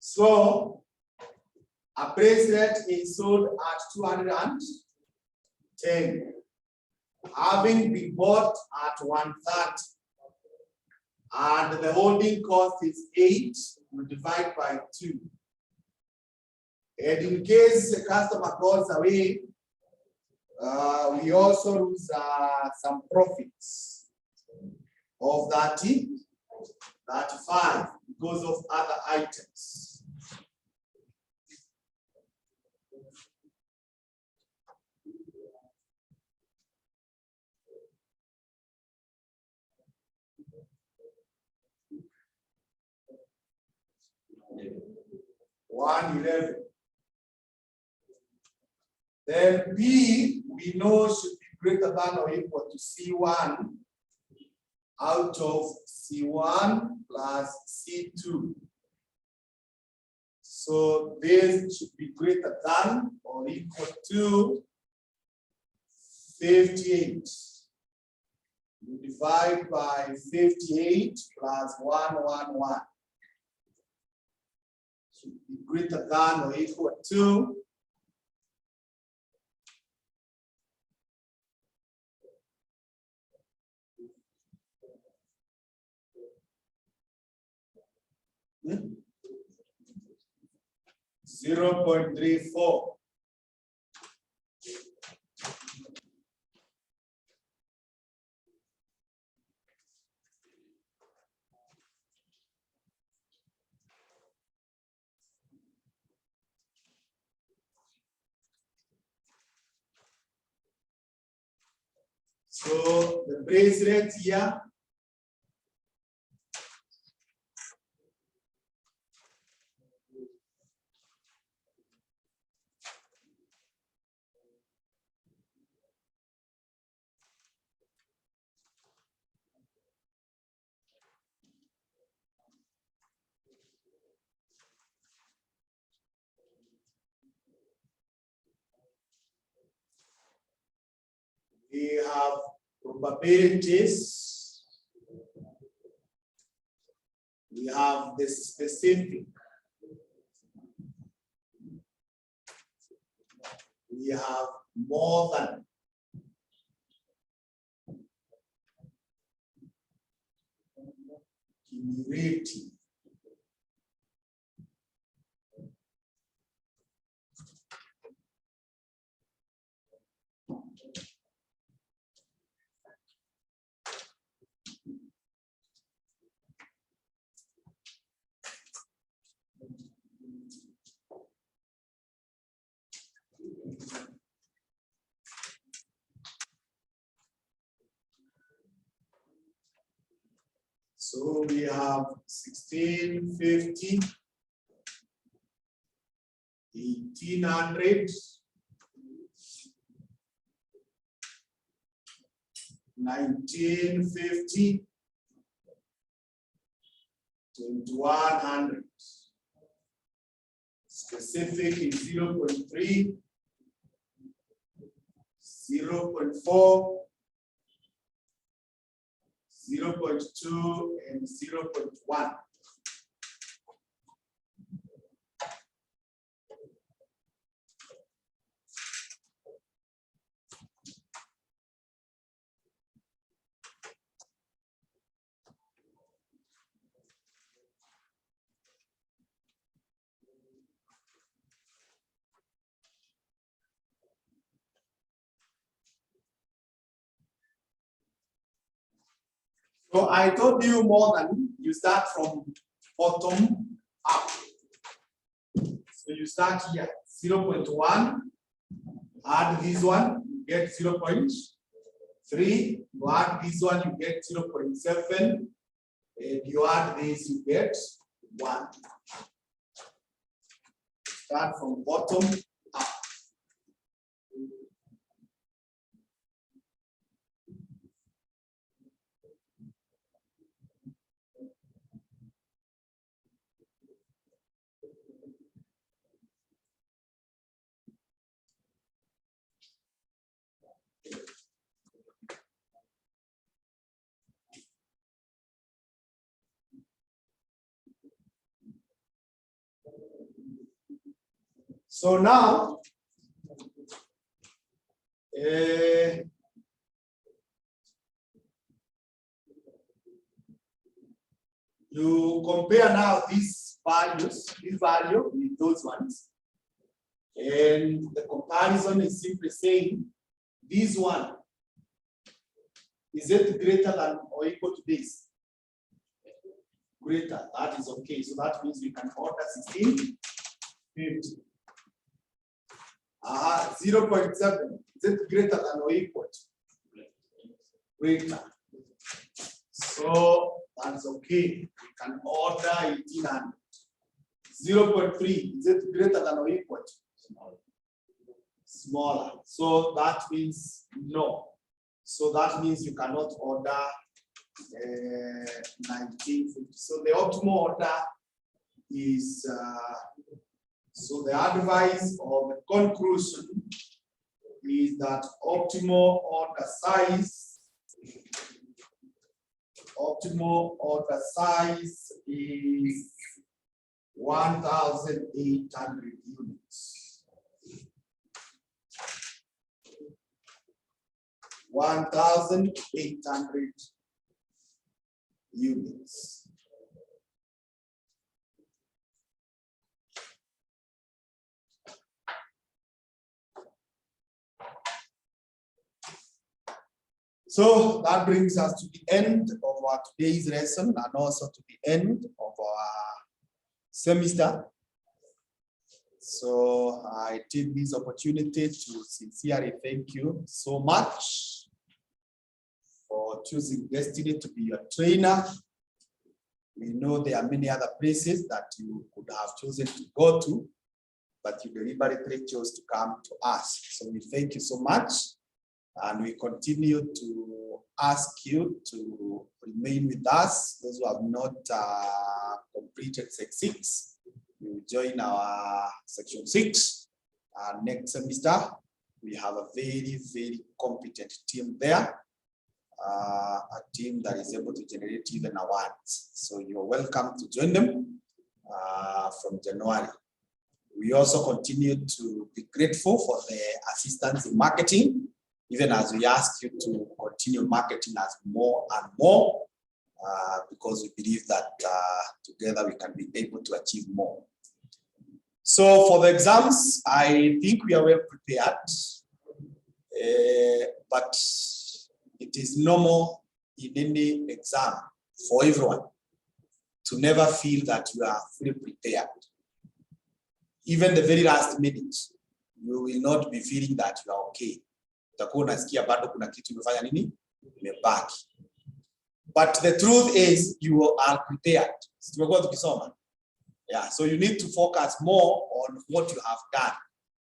So a bracelet is sold at 210. Having been bought at 130, and the holding cost is 8, we divide by 2. And in case the customer goes away, we also lose some profits of 30, 35 because of other items. $111. Then B, we know should be greater than or equal to C1 out of C1 plus C2. So this should be greater than or equal to 58. You divide by 58 plus 111. Should be greater than or equal to 0.34. So the bracelet here we have probabilities, we have the specific, we have more than, cumulative. So we have 1650, 1800, 1950, 2100. Specific is 0.3, 0.4, 0.2, and 0.1. So I told you more than you start from bottom up. So you start here, 0.1, add this one, you get 0.3. You add this one, you get 0.7. And you add this, you get 1. Start from bottom up. So now, you compare now these values, this value with those ones. And the comparison is simply saying, this one, is it greater than or equal to this? Greater, that is okay. So that means we can order 1650. 0.7, is it greater than or equal to? Greater. So that's okay. We can order 1800. 0.3, is it greater than or equal to? Smaller. So that means no. So that means you cannot order 1950. So the optimal order is, so the advice or the conclusion is that optimal order size is 1,800 units. 1,800 units. So that brings us to the end of our today's lesson and also to the end of our semester. So I take this opportunity to sincerely thank you so much for choosing Destiny to be your trainer. We know there are many other places that you could have chosen to go to, but you deliberately chose to come to us. So we thank you so much. And we continue to ask you to remain with us. Those who have not completed Sec 6, you will join our Section 6. Next semester, we have a very, very competent team there. A team that is able to generate even awards. So you're welcome to join them from January. We also continue to be grateful for the assistance in marketing, even as we ask you to continue marketing us more and more. because we believe that together we can be able to achieve more. So for the exams, I think we are well prepared, but it is normal in any exam for everyone to never feel that you are fully prepared. Even the very last minute, you will not be feeling that you are okay. But the truth is you are prepared. Yeah, so you need to focus more on what you have done.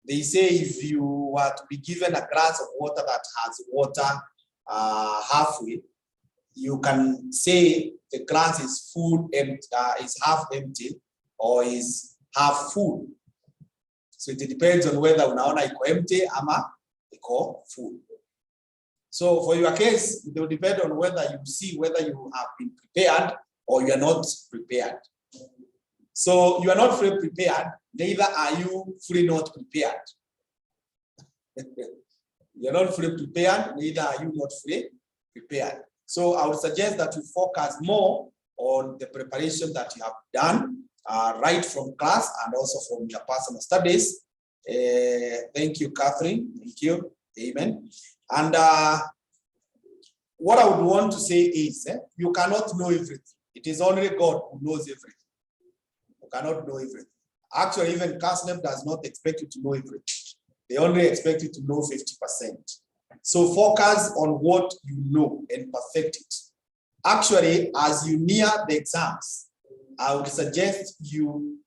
They say if you were to be given a glass of water that has water halfway, you can say the glass is full, is half empty, or is half full. So it depends on whether unaona iko empty ama iko full. So for your case, it will depend on whether you see whether you have been prepared or you are not prepared. So you are not fully prepared, neither are you fully not prepared. You are not fully prepared, neither are you not fully prepared. So I would suggest that you focus more on the preparation that you have done, right from class and also from your personal studies. Thank you, Catherine. Thank you. Amen. And what I would want to say is, you cannot know everything. It is only God who knows everything. You cannot know everything. Actually, even CASNEP does not expect you to know everything. They only expect you to know 50%. So focus on what you know and perfect it. Actually, as you near the exams, I would suggest you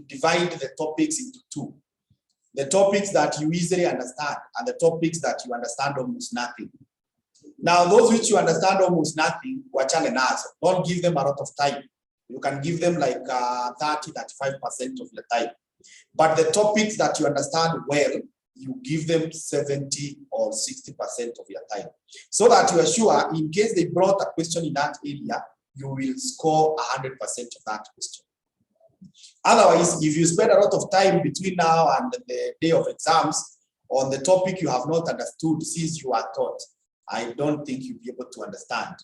divide the topics into two. The topics that you easily understand and the topics that you understand almost nothing. Now, those which you understand almost nothing, wachane nazo. Don't give them a lot of time. You can give them like 30-35% of the time. But the topics that you understand well, you give them 70 or 60% of your time. So that you are sure, in case they brought a question in that area, you will score 100% of that question. Otherwise, if you spend a lot of time between now and the day of exams on the topic you have not understood since you are taught, I don't think you'll be able to understand.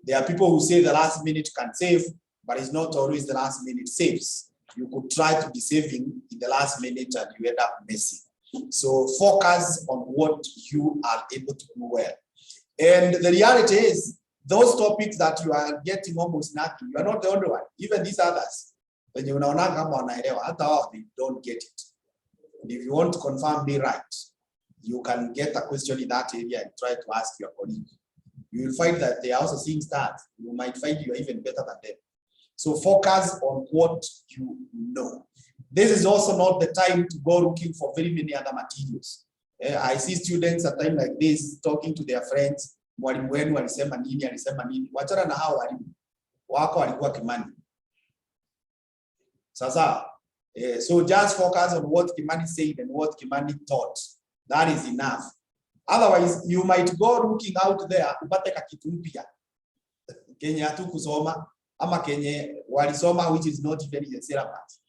There are people who say the last minute can save, but it's not always the last minute saves. You could try to be saving in the last minute and you end up missing. So focus on what you are able to do well. And the reality is, those topics that you are getting almost nothing, you are not the only one. Even these others, when you don't get it. And if you want to confirm me right, you can get a question in that area and try to ask your colleague. You will find that they are also seeing stars. You might find you are even better than them. So focus on what you know. This is also not the time to go looking for very many other materials. I see students at times like this talking to their friends. Mwalimu wenu alisema nini, alisema nini. Wachana na hao walimu. Wako walikuwa Kimani. Sasa, so just focus on what Kimani said and what Kimani taught. That is enough. Otherwise, you might go looking out there, upate kakitu mpya. Kenye hatu kusoma, ama kenye walisoma, which is not even in the syllabus.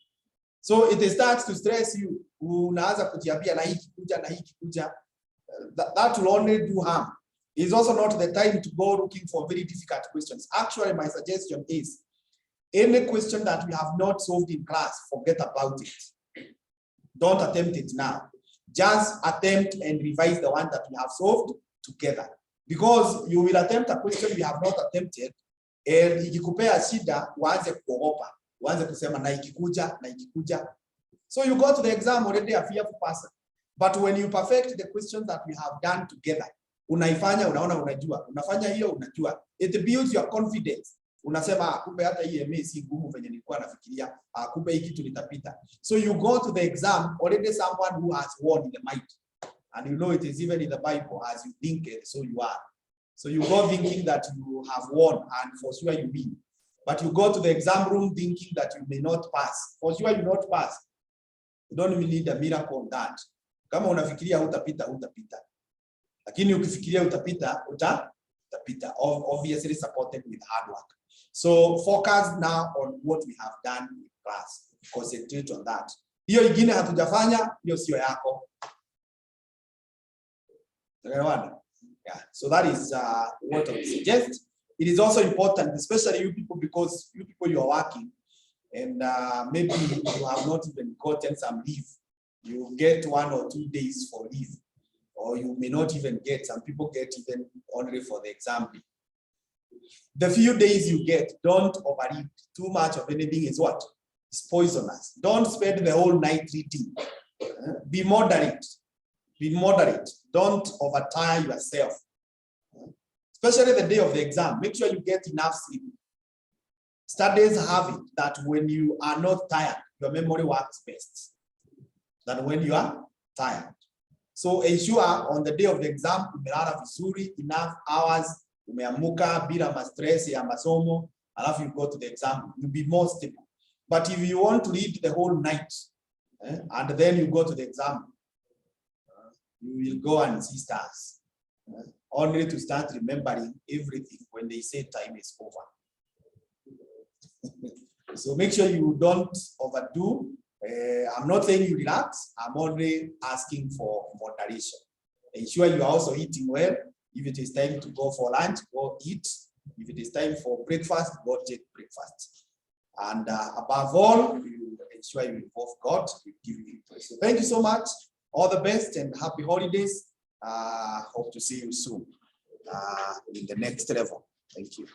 So it starts to stress you. Unaanza kujiambia na hiki kuja, na hiki kuja. That will only do harm. It's also not the time to go looking for very difficult questions. Actually, my suggestion is, any question that we have not solved in class, forget about it. Don't attempt it now. Just attempt and revise the one that we have solved together. Because you will attempt a question you have not attempted, and ikikupea shida, uanze kuogopa. Uanze kusema na ikikuja, na ikikuja. So you go to the exam already a fearful person. But when you perfect the questions that we have done together, unaifanya, unaona, unajua. Unafanya hiyo, unajua. It builds your confidence. Unasema, kumbe hata hii MA si ngumu venye nilikuwa nafikiria. Kumbe hiki kitu nitapita. So you go to the exam, already someone who has won in the mind. And you know it is even in the Bible, as you think it, so you are. So you go thinking that you have won, and for sure you win. But you go to the exam room thinking that you may not pass. For sure you not pass. You don't really need a miracle on that. Kama unafikiria utapita, utapita. Lakini ukifikiria utapita, utapita. Obviously supported with hard work. So focus now on what we have done in class. Concentrate on that. Hiyo ingine hatujafanya, hiyo sio yako. Yeah. So that is what I would suggest. it is also important, especially you people, because you are working, and maybe you have not even gotten some leave. You get 1 or 2 days for leave, or you may not even get. Some people get even only for the exam. The few days you get, don't overeat. Too much of anything is what? It's poisonous. Don't spend the whole night reading. Be moderate. Be moderate. Don't overtire yourself. Especially the day of the exam. Make sure you get enough sleep. Studies have it that when you are not tired, your memory works best than when you are tired. So ensure on the day of the exam, umelala vizuri, enough hours, umeamuka bila stress ya masomo, alafu you go to the exam, you'll be more stable. But if you want to read the whole night, and then you go to the exam, you will go and see stars, only to start remembering everything when they say time is over. So make sure you don't overdo. I'm not saying you relax. I'm only asking for moderation. Ensure you are also eating well. If it is time to go for lunch, go eat. If it is time for breakfast, go take breakfast. And above all, you ensure you involve God. We give you praise. So thank you so much. All the best and happy holidays. Hope to see you soon in the next level. Thank you.